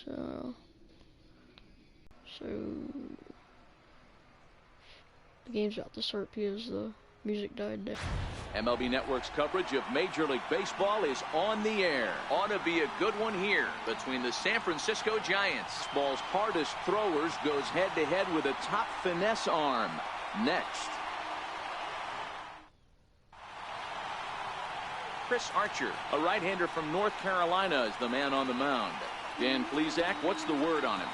So the game's about to start because the music died there. MLB Network's coverage of Major League Baseball is on the air. Ought to be a good one here between the San Francisco Giants. Ball's hardest throwers goes head-to-head with a top finesse arm. Next, Chris Archer, a right-hander from North Carolina, is the man on the mound. Dan Plesac, what's the word on him?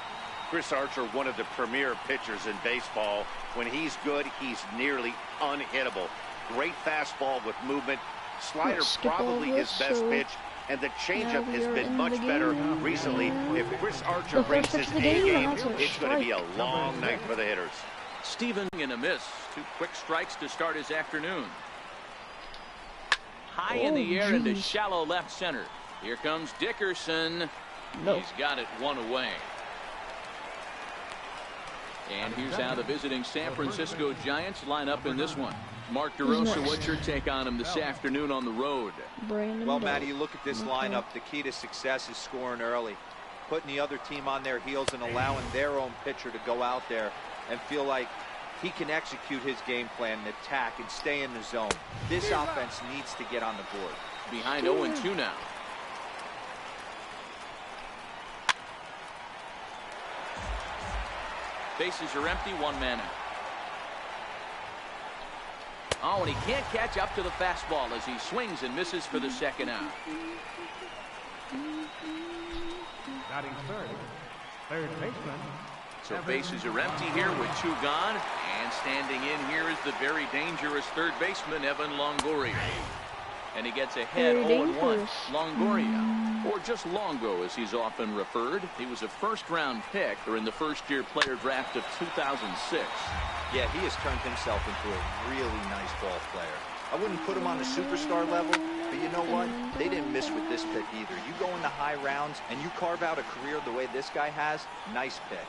Chris Archer, one of the premier pitchers in baseball. When he's good, he's nearly unhittable. Great fastball with movement. Slider probably his best pitch, and the changeup has been much better recently. If Chris Archer brings his A game, it's going to be a long night for the hitters. Steven in a miss. 2 quick strikes to start his afternoon. High in the air into shallow left center. Here comes Dickerson. He's got it 1 away. And here's how the visiting San Francisco Giants line up in this one. Mark DeRosa, what's your take on him this afternoon on the road? Well, Matty, you look at this lineup. The key to success is scoring early, putting the other team on their heels and allowing their own pitcher to go out there and feel like he can execute his game plan and attack and stay in the zone. This offense needs to get on the board. Behind 0-2 now. Bases are empty, 1 man out. Oh, and he can't catch up to the fastball as he swings and misses for the second out. Batting third baseman. So bases are empty here with 2 gone. And standing in here is the very dangerous third baseman, Evan Longoria. And he gets ahead 0-1. Longoria, or just Longo as he's often referred. He was a first-round pick during the first-year player draft of 2006. Yeah, he has turned himself into a really nice ball player. I wouldn't put him on the superstar level, but you know what? They didn't miss with this pick either. You go in the high rounds and you carve out a career the way this guy has, nice pick.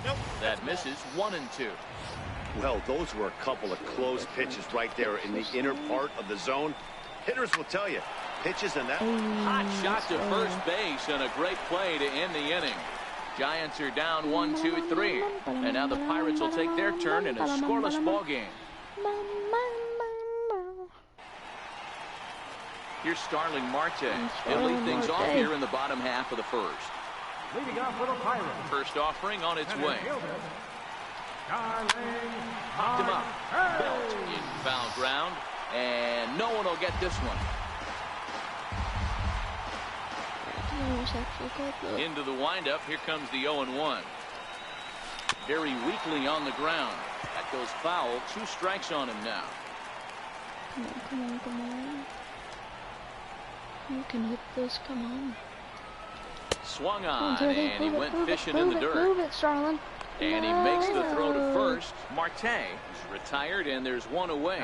Nope. That misses 1-2. Well, those were a couple of close pitches right there in the inner part of the zone. Hitters will tell you, pitches in that. Hot shot to first base and a great play to end the inning. Giants are down 1-2-3. And now the Pirates will take their turn in a scoreless ball game. Here's Starling Marte. He'll lead things off here in the bottom half of the first. Leading off for the Pirates. First offering on its way. Popped him up. Belt in foul ground. And no one will get this one. Into the windup. Here comes the 0-1. Very weakly on the ground. That goes foul. 2 strikes on him now. Come on. You can hit this. Come on. Swung on, and he went fishing in the dirt. Move it, Starlin. And he makes the throw to first. Marte is retired, and there's 1 away.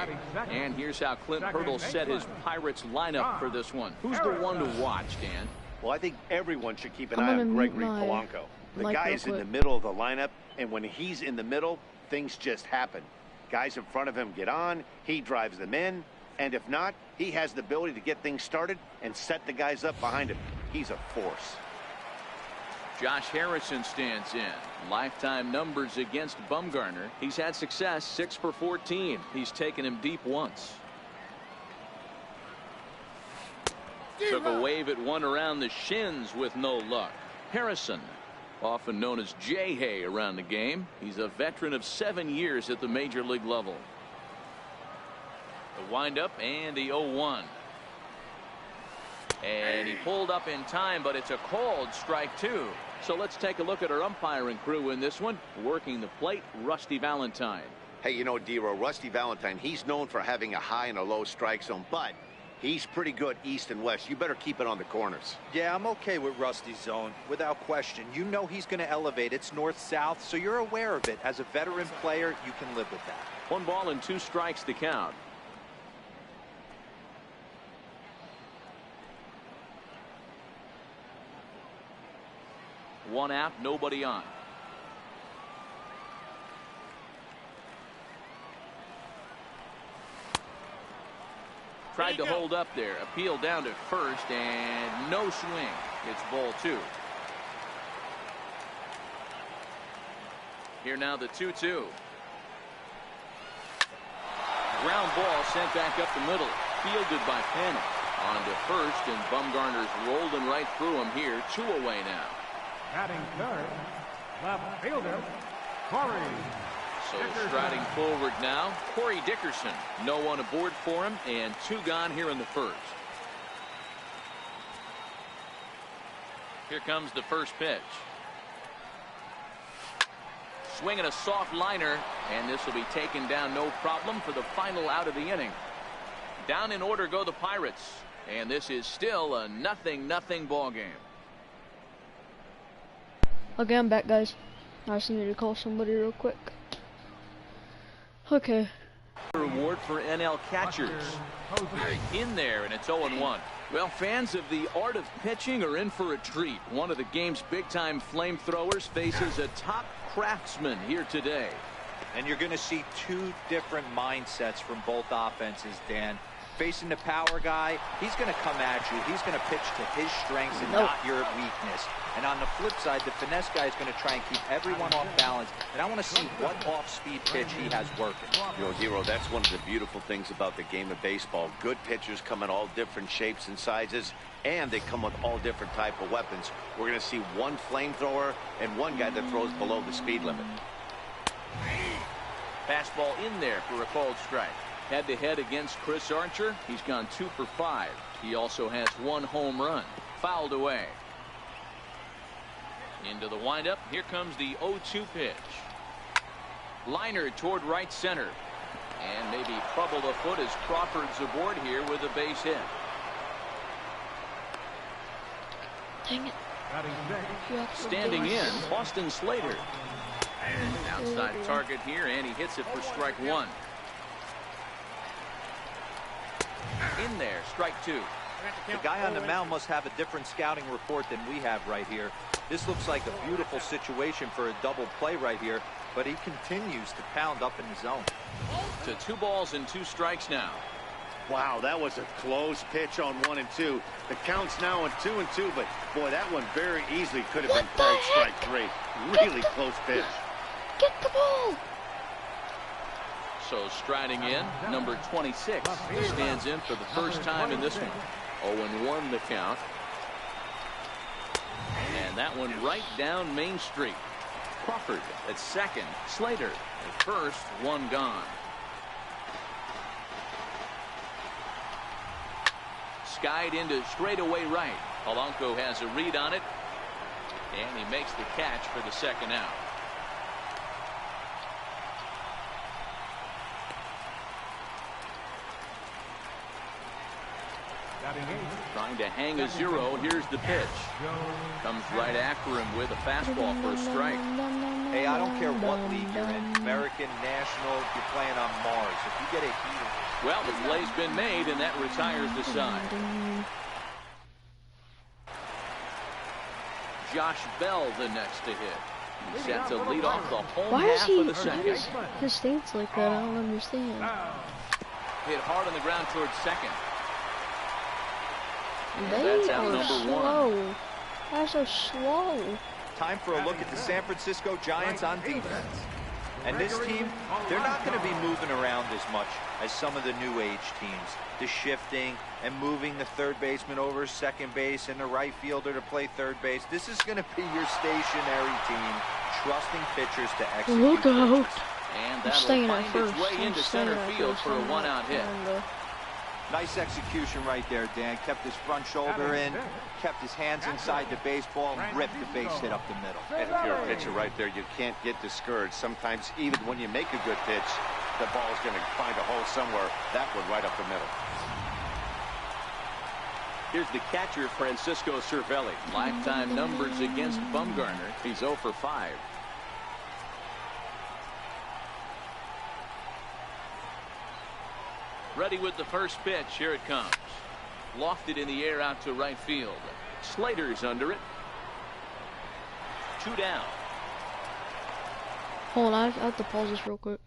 And here's how Clint Hurdle set his Pirates lineup for this one. Who's the one to watch, Dan? Well, I think everyone should keep an eye on Gregory Polanco. The guy is in the middle of the lineup, and when he's in the middle, things just happen. Guys in front of him get on, he drives them in, and if not, he has the ability to get things started and set the guys up behind him. He's a force. Josh Harrison stands in. Lifetime numbers against Bumgarner. He's had success, 6 for 14. He's taken him deep once. Took a wave at one around the shins with no luck. Harrison, often known as J-Hay around the game. He's a veteran of 7 years at the major league level. The windup and the 0-1. And he pulled up in time, but it's a called strike 2. So let's take a look at our umpiring crew in this one. Working the plate, Rusty Valentine. Hey, you know, D-Row, Rusty Valentine, he's known for having a high and a low strike zone, but he's pretty good east and west. You better keep it on the corners. Yeah, I'm okay with Rusty's zone, without question. You know he's going to elevate. It's north-south, so you're aware of it. As a veteran player, you can live with that. 1 ball and 2 strikes to count. One out, nobody on. Tried to hold up there. Appeal down to first, and no swing. It's ball 2. Here now the 2-2. Ground ball sent back up the middle. Fielded by Fanning. On to first, and Bumgarner's rolling right through him here. 2 away now. Batting third, left fielder, Corey. So striding forward now, Corey Dickerson. No one aboard for him, and 2 gone here in the first. Here comes the first pitch. Swinging a soft liner, and this will be taken down no problem for the final out of the inning. Down in order go the Pirates, and this is still a 0-0 ball game. Okay, I'm back, guys. I just need to call somebody real quick. Okay. Reward for NL catchers. In there, and it's 0-1. Well, fans of the art of pitching are in for a treat. One of the game's big-time flamethrowers faces a top craftsman here today. And you're going to see 2 different mindsets from both offenses, Dan. Facing the power guy, he's going to come at you. He's going to pitch to his strengths and not your weakness. And on the flip side, the finesse guy is going to try and keep everyone off balance. And I want to see what off-speed pitch he has working. You know, Hero, that's one of the beautiful things about the game of baseball. Good pitchers come in all different shapes and sizes, and they come with all different type of weapons. We're going to see one flamethrower and one guy that throws below the speed limit. Fastball in there for a called strike. Head-to-head against Chris Archer. He's gone 2 for 5. He also has 1 home run. Fouled away. Into the windup. Here comes the 0-2 pitch. Liner toward right center. And maybe trouble afoot as Crawford's aboard here with a base hit. Dang it. Standing in, Austin Slater. And outside target here, and he hits it for strike 1. In there, strike 2. The guy on the mound must have a different scouting report than we have right here. This looks like a beautiful situation for a double play right here, but he continues to pound up in the zone. To 2 balls and 2 strikes now. Wow, that was a close pitch on 1 and 2. The count's now on 2 and 2, but boy, that one very easily could have been called strike 3. Really close pitch. Get the ball. So striding in, number 26 stands in for the first time in this one. 0-1 the count. And that one right down Main Street. Crawford at second. Slater at first. 1 gone. Skied into straightaway right. Polanco has a read on it. And he makes the catch for the second out. Trying to hang a 0. Here's the pitch. Comes right after him with a fastball for a strike. Hey, I don't care what league you're in, American, National, you're playing on Mars. If you get a heater. Well, the play's been made, and that retires the side. Josh Bell the next to hit. He's set to lead off the home half of the second. His stance like that? I don't understand. Hit hard on the ground towards second. They are slow. That's so slow. Time for a look at the San Francisco Giants on defense. And this team, they're not going to be moving around as much as some of the new age teams. The shifting and moving the third baseman over second base and the right fielder to play third base. This is going to be your stationary team, trusting pitchers to execute. Look out. And that'll find its way into center field for a 1-out hit. Nice execution right there, Dan. Kept his front shoulder in, kept his hands inside the baseball, and ripped the base hit up the middle. And if you're a pitcher right there, you can't get discouraged. Sometimes even when you make a good pitch, the ball's going to find a hole somewhere. That one right up the middle. Here's the catcher, Francisco Cervelli. Lifetime numbers against Bumgarner. He's 0 for 5. Ready with the first pitch. Here it comes. Lofted in the air out to right field. Slater's under it. 2 down. Hold on, I have to pause this real quick.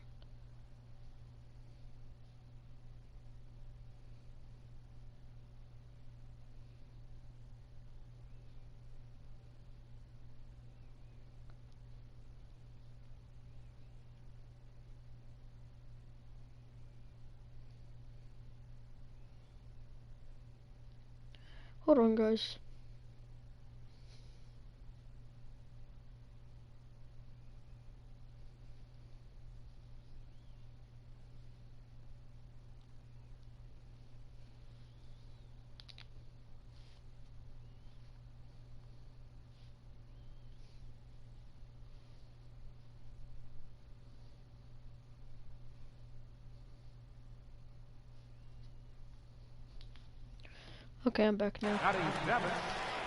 Hold on, guys. Okay, I'm back now.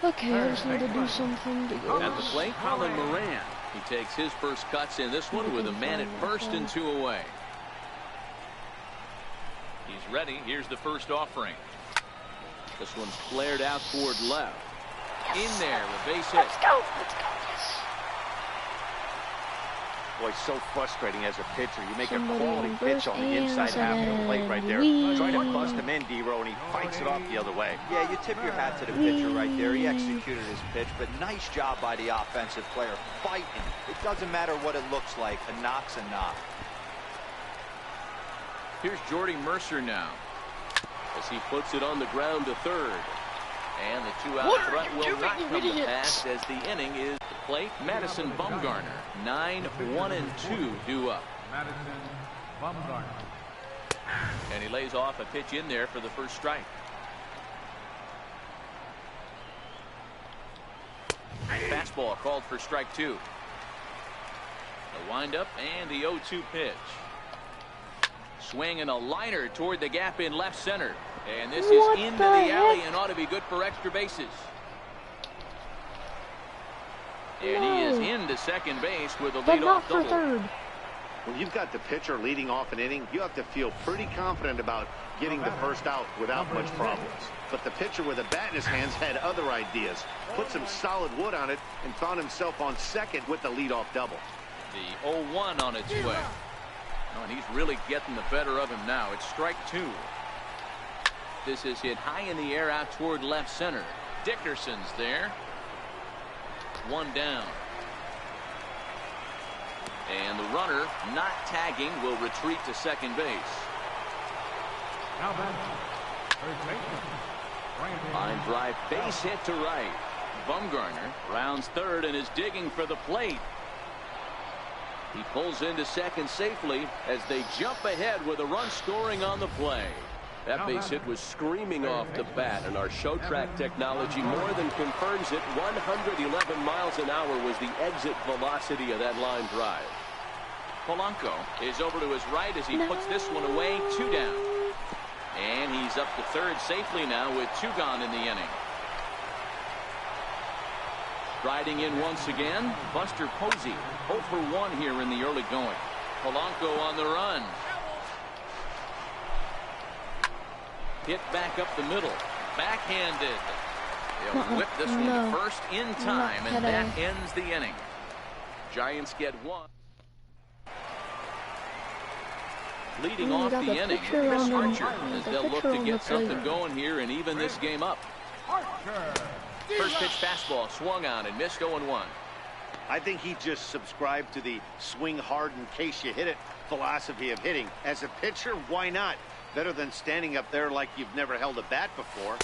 Okay, I just need to do something to go. At the plate, Colin Moran. He takes his first cuts in this one with a man at first and 2 away. He's ready. Here's the first offering. This one's flared out toward left. Yes. In there, a base hit. Let's go. Let's go. Yes. Boy, so frustrating as a pitcher. You make a quality pitch on the inside half of the plate right there. Try to bust him in, D-Row, and he fights it off the other way. Yeah, you tip your hat to the pitcher right there. He executed his pitch, but nice job by the offensive player. Fighting. It doesn't matter what it looks like. A knock's a knock. Here's Jordy Mercer now, as he puts it on the ground to third. And the 2-out threat will not come to pass as the inning is the plate. Madison Bumgarner, 9-1-2 due up. Madison Bumgarner. And he lays off a pitch in there for the first strike. Fastball called for strike 2. The windup and the 0-2 pitch. Swing and a liner toward the gap in left center. And this is into the alley and ought to be good for extra bases. And he is into second base with a leadoff double. Third. When you've got the pitcher leading off an inning, you have to feel pretty confident about getting the first out without much problems. But the pitcher with a bat in his hands had other ideas. Put some solid wood on it and found himself on second with the leadoff double. The 0-1 on its way. Oh, and he's really getting the better of him now. It's strike 2. This is hit high in the air out toward left center. Dickerson's there. 1 down. And the runner, not tagging, will retreat to second base. Now then, third baseman. Line drive base hit to right. Bumgarner rounds third and is digging for the plate. He pulls into second safely as they jump ahead with a run scoring on the play. That base hit was screaming off the bat, and our show track technology more than confirms it. 111 miles an hour was the exit velocity of that line drive. Polanco is over to his right as he puts this one away. 2 down. And he's up to third safely now with 2 gone in the inning. Riding in once again, Buster Posey. 0 for 1 here in the early going. Polanco on the run. Hit back up the middle. Backhanded. They'll whip this one to first in time, and that ends the inning. Giants get 1. Leading off the inning, Chris Archer, as they'll look to get something going here and even this game up. First pitch fastball swung on and missed 0-1. I think he just subscribed to the swing hard in case you hit it philosophy of hitting. As a pitcher, why not? Better than standing up there like you've never held a bat before.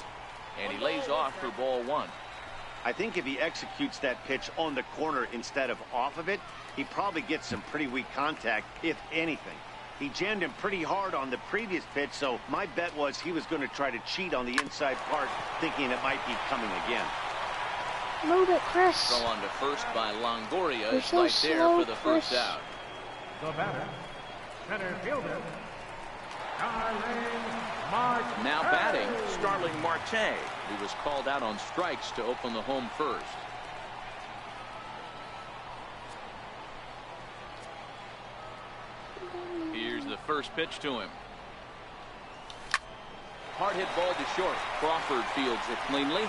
And he lays off for ball 1. I think if he executes that pitch on the corner instead of off of it, he probably gets some pretty weak contact, if anything. He jammed him pretty hard on the previous pitch, so my bet was he was going to try to cheat on the inside part, thinking it might be coming again. Move it, Chris. Throw on to first by Longoria. You're so right there for the slow, first out. The batter, center fielder, Now batting, Starling Marte, who was called out on strikes to open the home first. Here's the first pitch to him. Hard hit ball to short. Crawford fields it cleanly.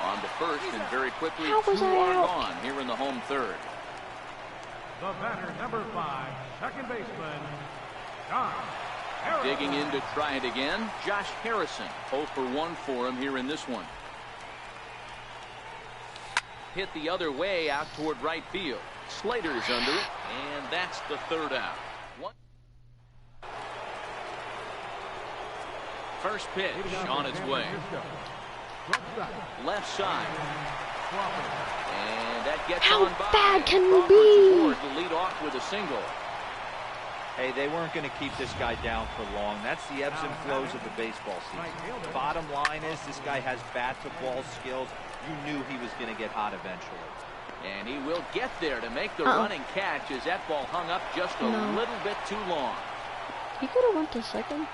On to first, and very quickly 2 are gone here in the home third. The batter, number 5, second baseman, Josh Harrison. Digging in to try it again, Josh Harrison. 0 for 1 for him here in this one. Hit the other way out toward right field. Slater's under it, and that's the third out. First pitch on its way. Left side. And that gets How on by. bad can you Crawford's be? aboard to lead off with a single. Hey, they weren't going to keep this guy down for long. That's the ebbs and flows of the baseball season. Bottom line is this guy has bat-to-ball skills. You knew he was going to get hot eventually. And he will get there to make the running catch as that ball hung up just a little bit too long. He could have went to second.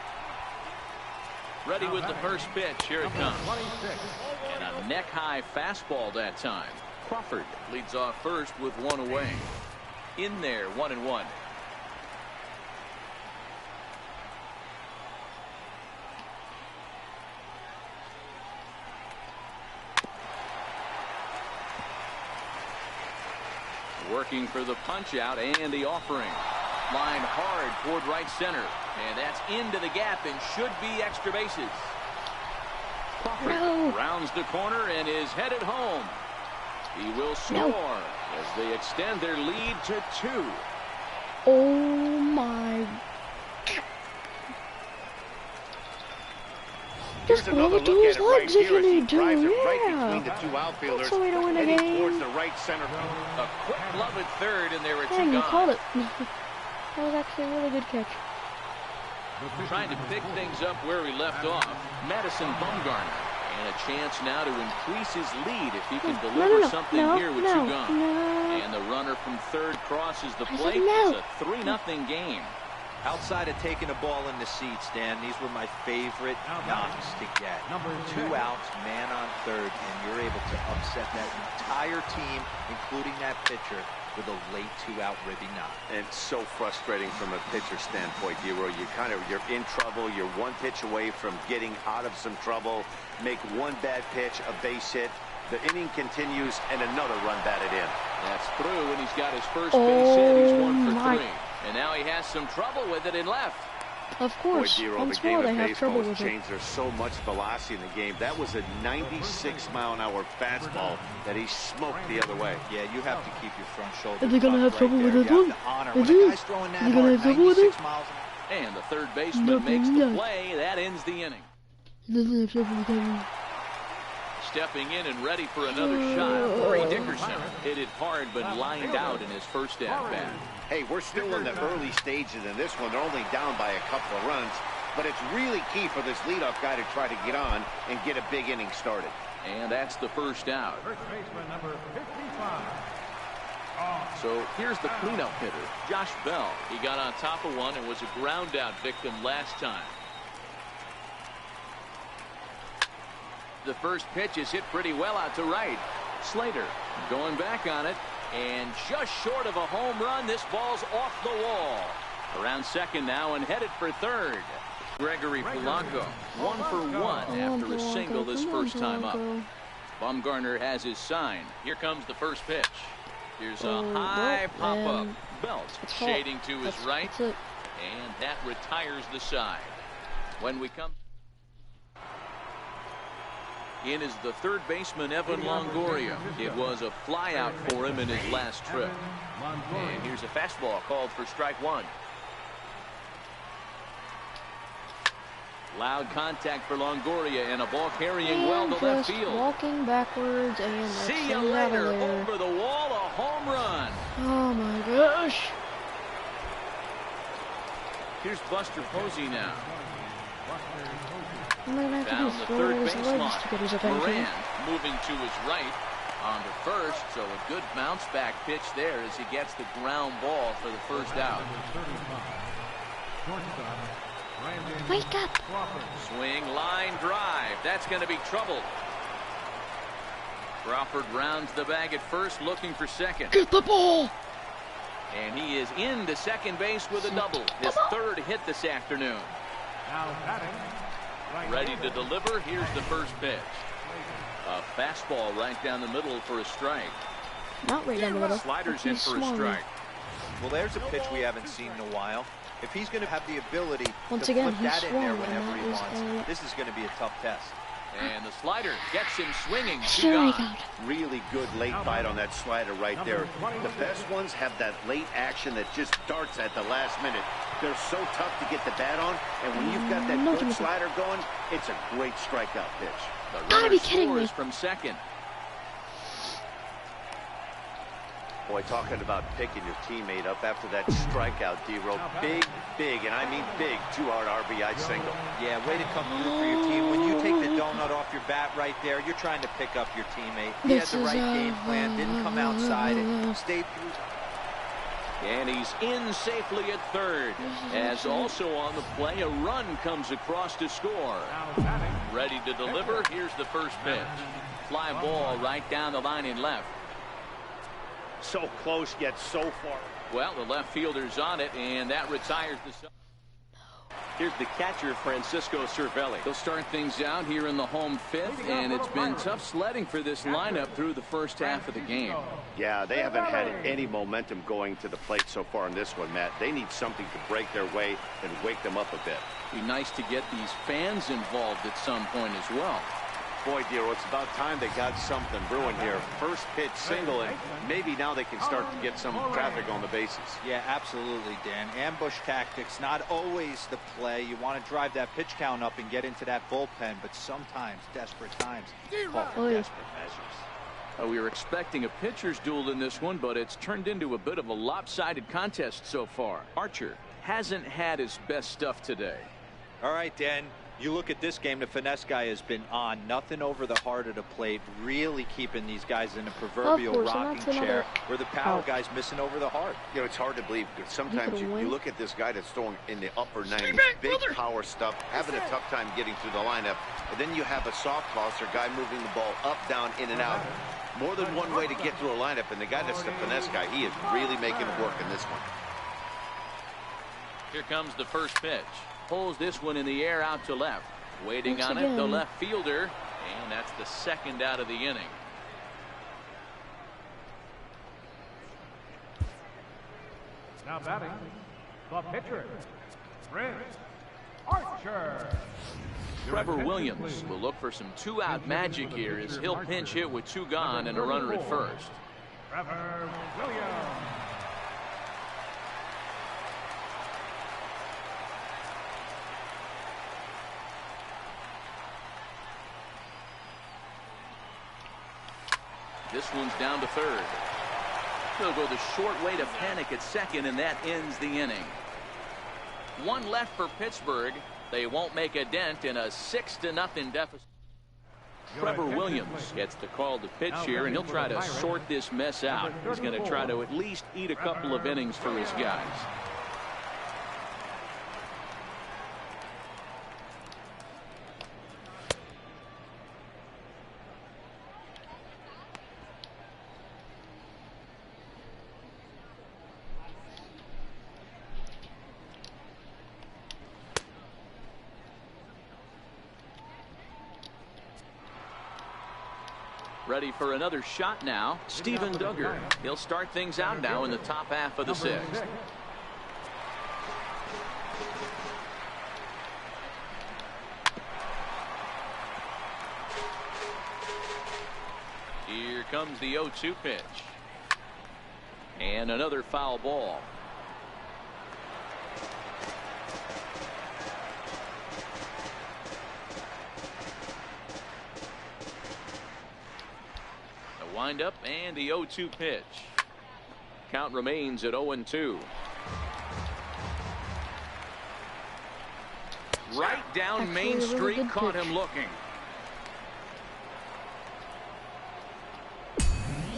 Ready with the first pitch. Here it comes. And a neck-high fastball that time. Crawford leads off first with one away. In there, 1-1. Working for the punch out and the offering. Lined hard toward right center. And that's into the gap and should be extra bases. Crawford rounds the corner and is headed home. He will score as they extend their lead to 2. Oh my. Just go over to his legs if you need to. Right between the two outfielders, that's the way to win a heading game. towards the right center field. A quick glove at third, and there are 2 Dang, you gone. called it. That was actually a really good catch. Trying to pick things up where he left off, Madison Bumgarner. And a chance now to increase his lead if he can deliver something here with 2 gone. And the runner from third crosses the plate. It's a 3-0 game. Outside of taking a ball in the seats, Dan, these were my favorite knocks to get. 2 outs, man on third, and you're able to upset that entire team, including that pitcher, with a late 2-out ribby knock. And so frustrating from a pitcher standpoint, Dero. You're in trouble. You're 1 pitch away from getting out of some trouble. Make 1 bad pitch, a base hit. The inning continues, and another run batted in. That's through, and he's got his first base hit. He's 1 for 3. And now he has some trouble with it in left. Of course. Boy, Dero, the game of baseball has changed. There's so much velocity in the game. That was a 96-mile-an-hour fastball that he smoked the other way. Yeah, you have to keep your front shoulder. Are they going to have trouble with it? When a guy's throwing that hard, 96 miles an hour. And the third baseman makes the play. That ends the inning. Stepping in and ready for another shot. Corey Dickerson hit it hard but lined out in his first at-bat. Hey, we're still in the early stages in this one. They're only down by a couple of runs, but it's really key for this leadoff guy to try to get on and get a big inning started. And that's the first out. First baseman number 55. So here's the cleanup hitter, Josh Bell. He got on top of one and was a ground out victim last time. The first pitch is hit pretty well out to right. Slater going back on it, and just short of a home run. This ball's off the wall. Around second now and headed for third. Gregory Polanco 1 for 1 after a single this first time up. Bumgarner has his sign. Here comes the first pitch. Here's a high pop-up. Belt shading to his right, and that retires the side. When we come in is the third baseman, Evan Longoria. It was a flyout for him in his last trip. And here's a fastball called for strike 1. Loud contact for Longoria and a ball carrying well to left field. Walking backwards and see you later. Over the wall, a home run. Oh my gosh. Here's Buster Posey now. Down the third base line. Moran moving to his right on to first, so a good bounce back pitch there as he gets the ground ball for the first out. Wake up! Swing, line drive. That's going to be trouble. Crawford rounds the bag at first, looking for second. Get the ball! And he is into second base with a double. His third hit this afternoon. Now batting. Ready to deliver. Here's the first pitch. A fastball right down the middle for a strike. Not right down the middle. Sliders in for a strike. Well, there's a pitch we haven't seen in a while. If he's going to have the ability to flip that in there whenever he wants, this is going to be a tough test. And the slider gets him swinging. Really good late bite on that slider right there. The best ones have that late action that just darts at the last minute. They're so tough to get the bat on, and when you've got that good slider going, it's a great strikeout pitch. The Gotta runner be kidding me. scores from second. Boy, talking about picking your teammate up after that strikeout, D-Row. Big, and I mean big, two-out RBI single. Yeah, way to come through for your team. When you take the donut off your bat right there, you're trying to pick up your teammate. He had the right game plan, didn't come outside and stayed through. And he's in safely at third. As also on the play, a run comes across to score. Ready to deliver. Here's the first pitch. Fly ball right down the line in left. So close, yet so far. Well, the left fielder's on it, and that retires the... Here's the catcher, Francisco Cervelli. He'll start things out here in the home fifth, and it's been tough sledding for this lineup through the first half of the game. Yeah, they haven't had any momentum going to the plate so far in this one, Matt. They need something to break their way and wake them up a bit. Be nice to get these fans involved at some point as well. Boy, Dero, it's about time they got something brewing here. First pitch single, and maybe now they can start to get some traffic on the bases. Yeah, absolutely, Dan. Ambush tactics, not always the play. You want to drive that pitch count up and get into that bullpen, but sometimes, desperate times, call for desperate measures. We were expecting a pitcher's duel in this one, but it's turned into a bit of a lopsided contest so far. Archer hasn't had his best stuff today. All right, Dan. You look at this game, the finesse guy has been on. Nothing over the heart of the plate, really keeping these guys in a proverbial rocking chair where the power guy's missing over the heart. You know, it's hard to believe, because sometimes you look at this guy that's throwing in the upper 90s, big power stuff, having a tough time getting through the lineup, and then you have a soft tosser guy moving the ball up, down, in and out. More than one way to get through a lineup, and the guy that's the finesse guy, he is really making it work in this one. Here comes the first pitch. Pulls this one in the air out to left. Waiting on it, the left fielder. And that's the second out of the inning. Now batting, the pitcher, Chris Archer. Trevor Williams will look for some two-out magic here as he'll pinch hit with two gone and a runner at first. Trevor Williams. This one's down to third. He'll go the short way to panic at second, and that ends the inning. One left for Pittsburgh. They won't make a dent in a 6-0 deficit. Trevor Williams gets the call to pitch here, and he'll try to sort this mess out. He's going to try to at least eat a couple of innings for his guys. Ready for another shot now, Steven Duggar. He'll start things out now in the top half of the sixth. Here comes the 0-2 pitch. And another foul ball. Wind up and the 0-2 pitch. Count remains at 0-2. Right down Main Street, caught him looking.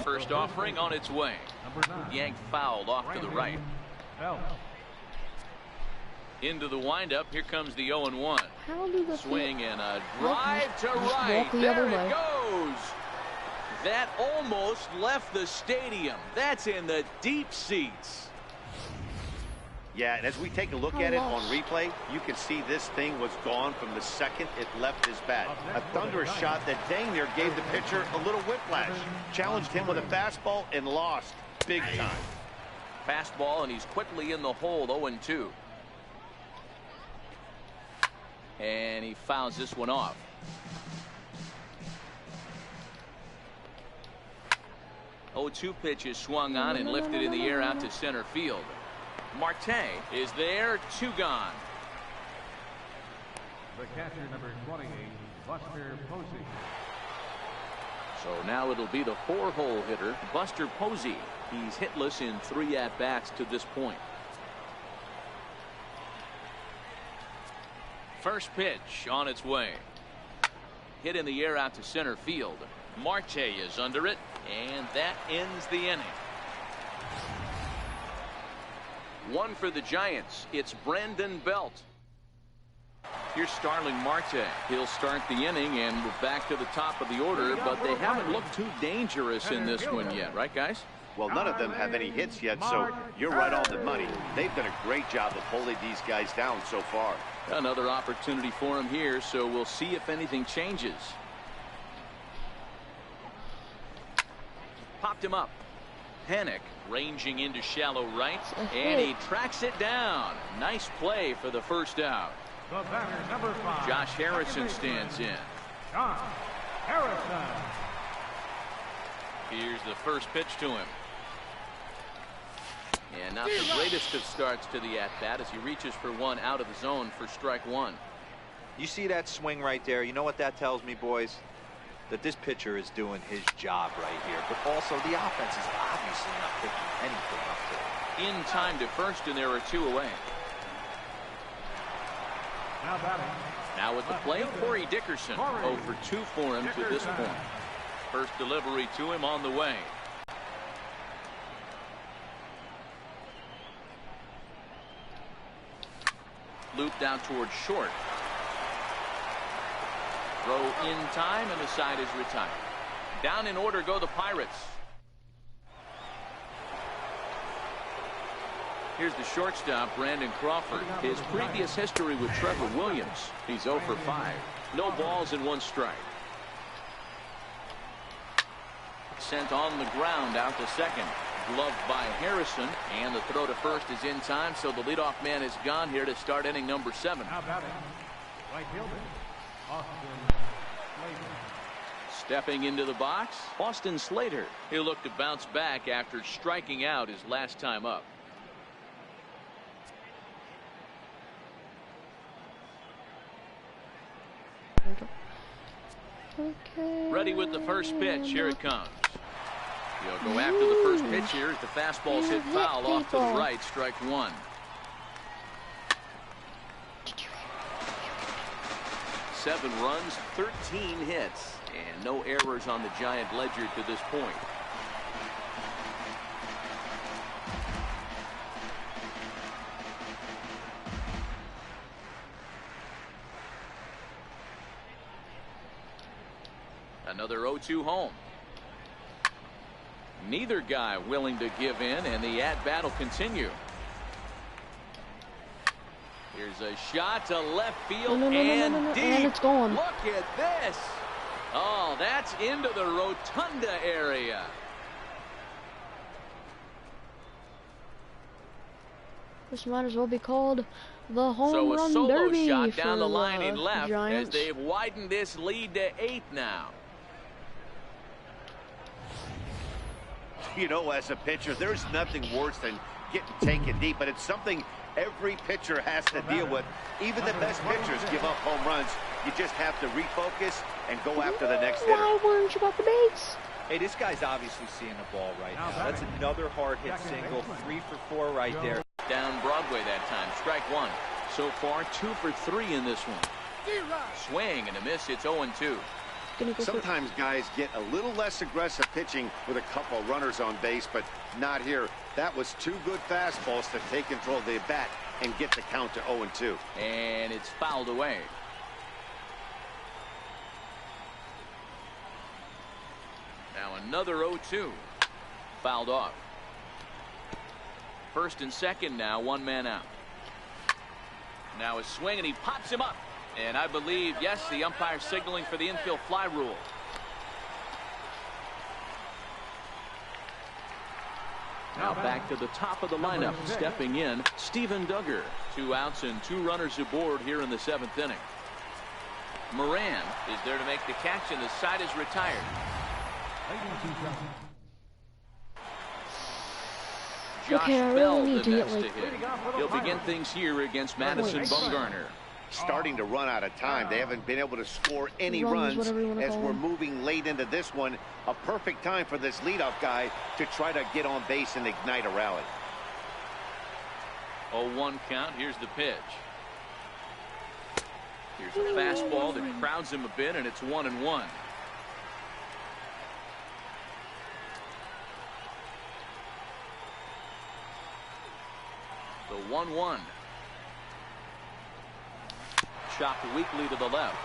First offering on its way. Yanked fouled off to the right. Into the windup. Here comes the 0-1. Swing and a drive to right. There it goes. That almost left the stadium. That's in the deep seats. Yeah, and as we take a look at it on replay, you can see this thing was gone from the second it left his bat. A thunderous shot that dang near gave the pitcher a little whiplash. Challenged him with a fastball and lost big time. Fastball, and he's quickly in the hole, 0-2. And he fouls this one off. 0-2 pitch is swung on and lifted in the air out to center field. Marte is there, 2 gone. The catcher, number 28, Buster Posey. So now it'll be the 4-hole hitter, Buster Posey. He's hitless in 3 at-bats to this point. First pitch on its way. Hit in the air out to center field. Marte is under it, and that ends the inning. 1 for the Giants. It's Brandon Belt. Here's Starling Marte. He'll start the inning, and we're back to the top of the order, but they haven't looked too dangerous in this one yet, right, guys? Well, none of them have any hits yet, so you're right on the money. They've done a great job of holding these guys down so far. Another opportunity for him here, so we'll see if anything changes. Popped him up. Panic ranging into shallow right, and he tracks it down. Nice play for the first out. The batter, number 5. Josh Harrison stands in. Josh Harrison. Here's the first pitch to him. And not the greatest of starts to the at-bat as he reaches for 1 out of the zone for strike 1. You see that swing right there? You know what that tells me, boys? That this pitcher is doing his job right here. But also the offense is obviously not picking anything up to it. In time to first, and there are 2 away. Now batting. Now at the plate, Corey Dickerson. 0 for 2 for him to this point. First delivery to him on the way. Looped out towards short. Throw in time, and the side is retired. Down in order go the Pirates. Here's the shortstop, Brandon Crawford. His previous history with Trevor Williams. He's 0 for 5. No balls and 1 strike. Sent on the ground out to second. Gloved by Harrison, and the throw to first is in time, so the leadoff man is gone here to start inning number 7. Now batting. Right fielder, Austin Slater. Stepping into the box, Austin Slater. He'll look to bounce back after striking out his last time up. Okay. Ready with the first pitch. Here it comes. He'll go after the first pitch here as the fastball's hit foul off to the right. Strike 1. Seven runs, 13 hits, and no errors on the Giant ledger to this point. Another 0-2 home. Neither guy willing to give in, and the at-bat will continue. Here's a shot to left field and deep. And it's gone. Look at this. Oh, that's into the rotunda area. This might as well be called the home So a run solo derby shot for down the line in the left Giants. as they've widened this lead to 8 now. You know, as a pitcher, there's nothing worse than getting taken deep, but it's something every pitcher has to deal with. Even the best pitchers give up home runs. You just have to refocus and go after the next hitter. Why weren't you at the base? Hey, this guy's obviously seeing the ball right now. That's another hard hit single. 3 for 4 right there. Down Broadway that time. Strike 1. So far, 2 for 3 in this one. Swing and a miss. It's 0-2. Sometimes guys get a little less aggressive pitching with a couple of runners on base, but not here. That was 2 good fastballs to take control of the bat and get the count to 0-2. And it's fouled away. Now another 0-2. Fouled off. First and second now, 1 man out. Now a swing, and he pops him up. And I believe, yes, the umpire signaling for the infield fly rule. Now back to the top of the lineup. Stepping in, Steven Duggar. 2 outs and 2 runners aboard here in the 7th inning. Moran is there to make the catch, and the side is retired. Josh Okay, I Bell really need the to get, next like, to hit. He'll begin things here against Madison points. Bumgarner. Starting to run out of time. They haven't been able to score any Runs, runs whatever you wanna as call we're them. moving late into this one. A perfect time for this leadoff guy to try to get on base and ignite a rally. 0-1 count. Here's the pitch. Here's a fastball that crowds him a bit, and it's 1-1. The 1-1. Chopped weakly to the left.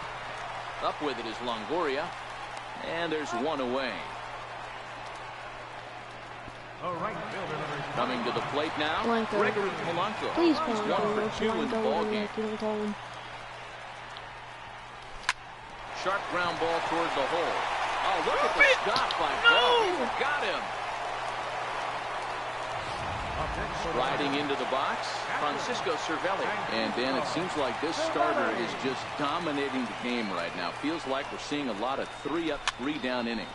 Up with it is Longoria. And there's one away. Coming to the plate now, Blanco. Gregory Polanco. Please, He's Polanco. 1 for 2 in the ballgame. You don't call him. Sharp ground ball toward the hole. Oh, look at the stop by Bell. Got him. Riding into the box, Francisco Cervelli. And Dan, it seems like this starter is just dominating the game right now. Feels like we're seeing a lot of 3-up, 3-down innings.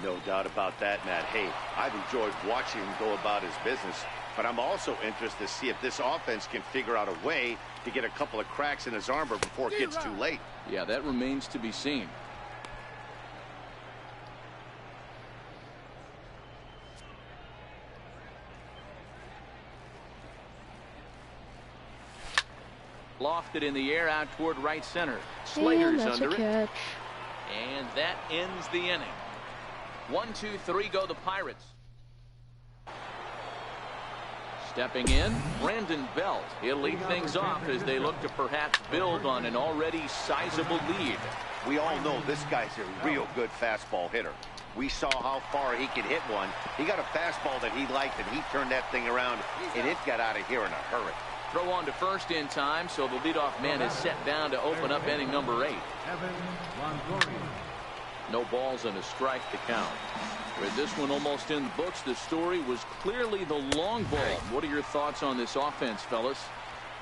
No doubt about that, Matt. Hey, I've enjoyed watching him go about his business, but I'm also interested to see if this offense can figure out a way to get a couple of cracks in his armor before it gets too late. Yeah, that remains to be seen. Lofted in the air out toward right center. Slater's And that's under a it. catch. And that ends the inning. 1, 2, 3 go the Pirates. Stepping in, Brandon Belt. He'll lead things off as they look to perhaps build on an already sizable lead. We all know this guy's a real good fastball hitter. We saw how far he could hit one. He got a fastball that he liked, and he turned that thing around, and it got out of here in a hurry. Throw on to first in time, so the leadoff man is set down to open up inning number 8. No balls and a strike to count. With this one almost in the books, the story was clearly the long ball. What are your thoughts on this offense, fellas?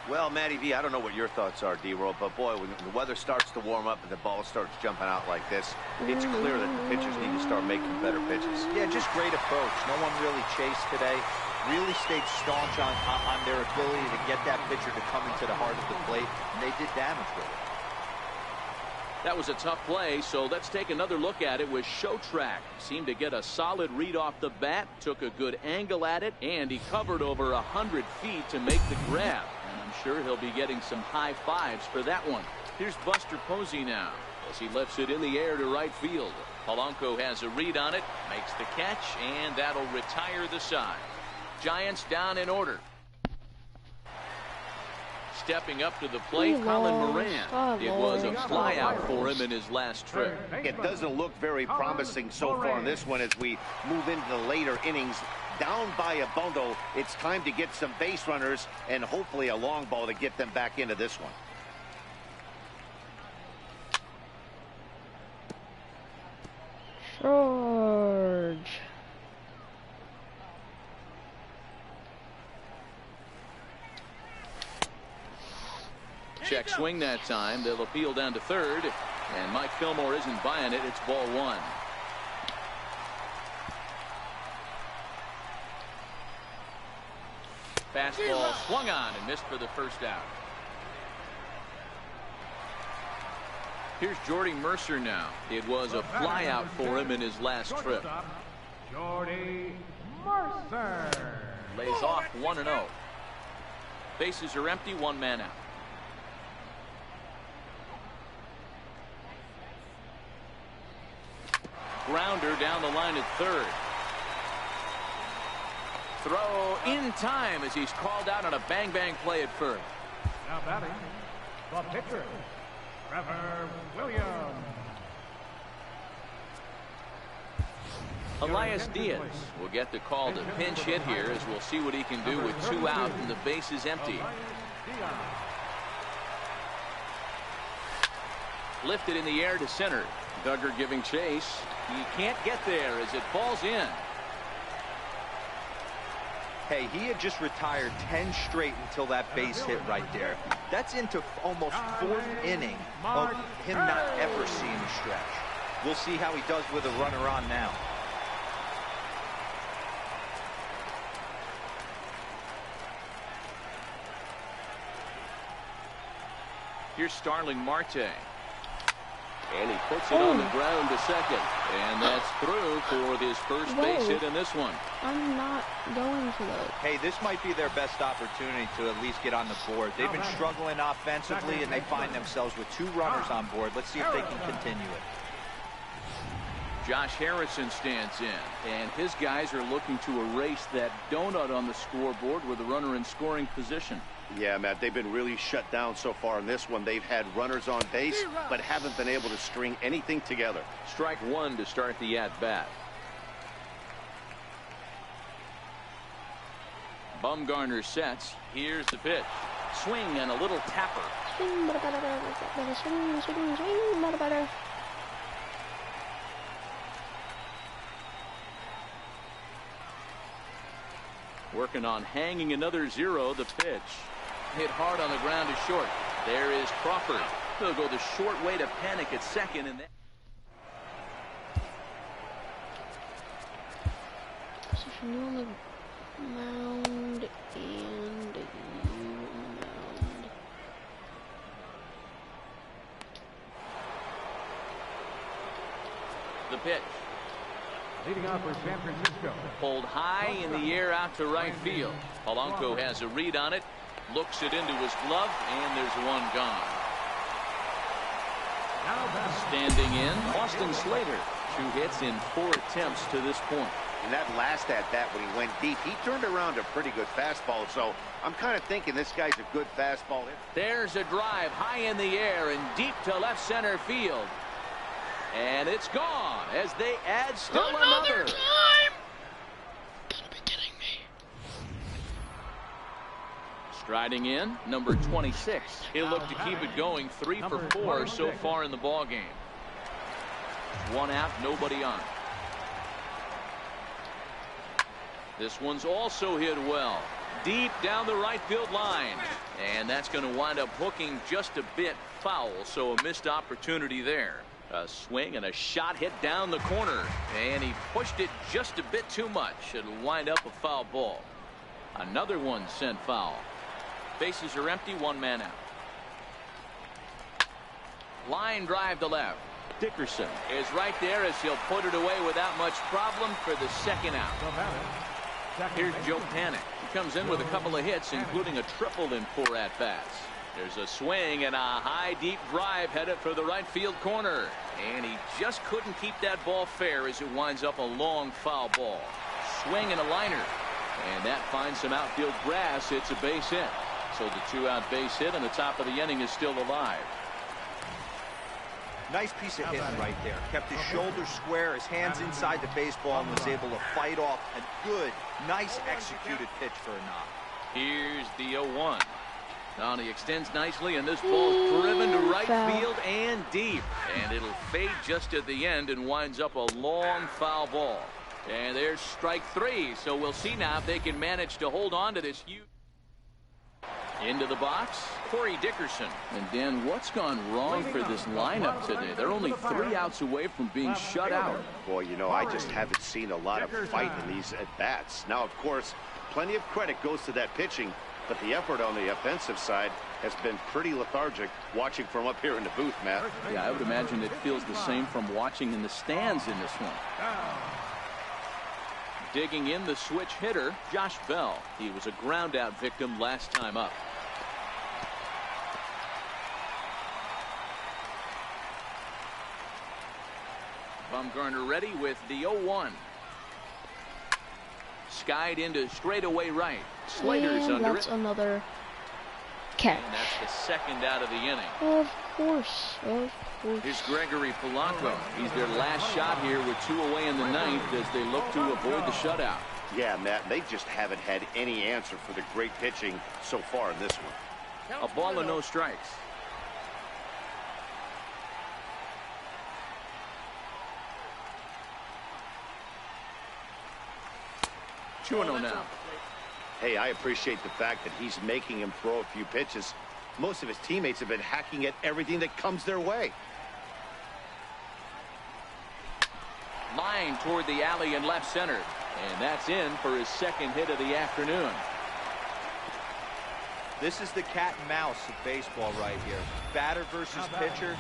Well, Matty V, I don't know what your thoughts are, D-Roll, but boy, when the weather starts to warm up and the ball starts jumping out like this, it's clear that the pitchers need to start making better pitches. Yeah, just great approach. No one really chased today. Really stayed staunch on their ability to get that pitcher to come into the heart of the plate, and they did damage with it. That was a tough play, so let's take another look at it with Showtrack. Seemed to get a solid read off the bat, took a good angle at it, and he covered over 100 feet to make the grab. And I'm sure he'll be getting some high fives for that one. Here's Buster Posey now as he lifts it in the air to right field. Polanco has a read on it, makes the catch, and that'll retire the side. Giants down in order. Stepping up to the plate, Colin Moran. It was a flyout for him in his last trip. It doesn't look very promising so far in this one as we move into the later innings. Down by a bundle, it's time to get some base runners and hopefully a long ball to get them back into this one. Charge. Check swing that time. They'll appeal down to third. And Mike Fillmore isn't buying it. It's ball 1. Fastball swung on and missed for the first out. Here's Jordy Mercer now. It was a flyout for him in his last trip. Jordy Mercer. Lays off 1-0. Bases are empty, 1 man out. Grounder down the line at third. Throw in time as he's called out on a bang-bang play at first. Now batting, the pitcher, Trevor Williams. Elias Diaz will get the call to pinch hit here as we'll see what he can do with 2 out and the base is empty. Lifted in the air to center. Duggar giving chase. He can't get there as it falls in. Hey, he had just retired 10 straight until that base hit right there. That's into almost 4th inning of him not ever seeing a stretch. We'll see how he does with a runner on now. Here's Starling Marte. And he puts it on the ground to second. And that's through for his first base hit in this one. I'm not going for that. Hey, this might be their best opportunity to at least get on the board. They've been struggling offensively, and they find themselves with 2 runners on board. Let's see if they can continue it. Josh Harrison stands in, and his guys are looking to erase that donut on the scoreboard with a runner in scoring position. Yeah, Matt, they've been really shut down so far in this one. They've had runners on base, but haven't been able to string anything together. Strike 1 to start the at-bat. Bumgarner sets. Here's the pitch. Swing and a little tapper. Swing, swing, swing, swing, Working on hanging another 0. The pitch. Hit hard on the ground to short. There is Crawford. He'll go the short way to panic at second. And position you on the mound and you on the mound. the pitch. Leading off for San Francisco. Pulled high in the air out to right field. Polanco has a read on it. Looks it into his glove, and there's one gone. Standing in, Austin Slater. 2 hits in 4 attempts to this point. And that last at-bat when he went deep, he turned around a pretty good fastball. So I'm kind of thinking this guy's a good fastball hitter. There's a drive high in the air and deep to left center field. And it's gone as they add still another. Time! Gotta be kidding me. Striding in, number 26. He'll look to keep it going. 3 for 4 so far in the ball game. 1 out, nobody on. This one's also hit well. Deep down the right field line. And that's going to wind up hooking just a bit foul. So a missed opportunity there. A swing and a shot hit down the corner. And he pushed it just a bit too much. It'll wind up a foul ball. Another one sent foul. Bases are empty, 1 man out. Line drive to left. Dickerson is right there as he'll put it away without much problem for the 2nd out. Here's Joe Panic. He comes in with a couple of hits, including a triple in 4 at-bats. There's a swing and a high deep drive headed for the right field corner. And he just couldn't keep that ball fair as it winds up a long foul ball. Swing and a liner. And that finds some outfield grass. It's a base hit. So the 2-out base hit and the top of the inning is still alive. Nice piece of hitting right there. Kept his shoulders square, his hands inside the baseball, and was able to fight off a good, nice executed pitch for a knock. Here's the 0-1. Now he extends nicely, and this ball's driven to right field and deep. And it'll fade just at the end and winds up a long foul ball. And there's strike 3. So we'll see now if they can manage to hold on to this huge. Into the box, Corey Dickerson. And Dan, what's gone wrong for this lineup today? They're only 3 outs away from being shut out. Boy, you know, I just haven't seen a lot of fight in these at-bats. Now, of course, plenty of credit goes to that pitching, but the effort on the offensive side has been pretty lethargic watching from up here in the booth, Matt. Yeah, I would imagine it feels the same from watching in the stands in this one. Digging in the switch hitter, Josh Bell. He was a ground-out victim last time up. Bumgarner ready with the 0-1. Skied into straightaway right. Slater's and under that's it. Another catch. And that's the 2nd out of the inning. Of course. Here's Gregory Polanco. He's their last shot here with 2 away in the 9th as they look to avoid the shutout. Yeah, Matt, they just haven't had any answer for the great pitching so far in this one. A ball and no strikes. Chuno now. Hey, I appreciate the fact that he's making him throw a few pitches. Most of his teammates have been hacking at everything that comes their way. Line toward the alley in left center. And that's in for his 2nd hit of the afternoon. This is the cat and mouse of baseball right here. Batter versus pitcher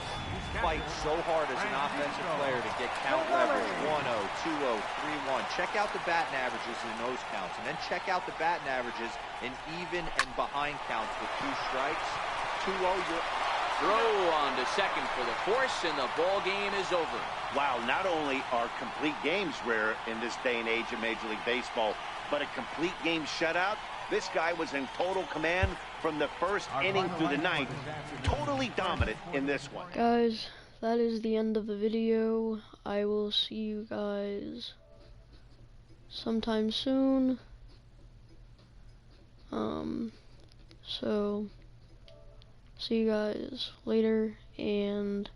fight so hard as an offensive player to get count leverage. 1-0, 2-0, 3-1. Check out the batting averages in those counts, and then check out the batting averages in even and behind counts with 2 strikes. 2-0, you're Throw on to second for the force, and the ball game is over. Wow, not only are complete games rare in this day and age of Major League Baseball, but a complete game shutout. This guy was in total command from the first inning through the ninth. Totally dominant in this one. Guys, that is the end of the video. I will see you guys sometime soon. So see you guys later, and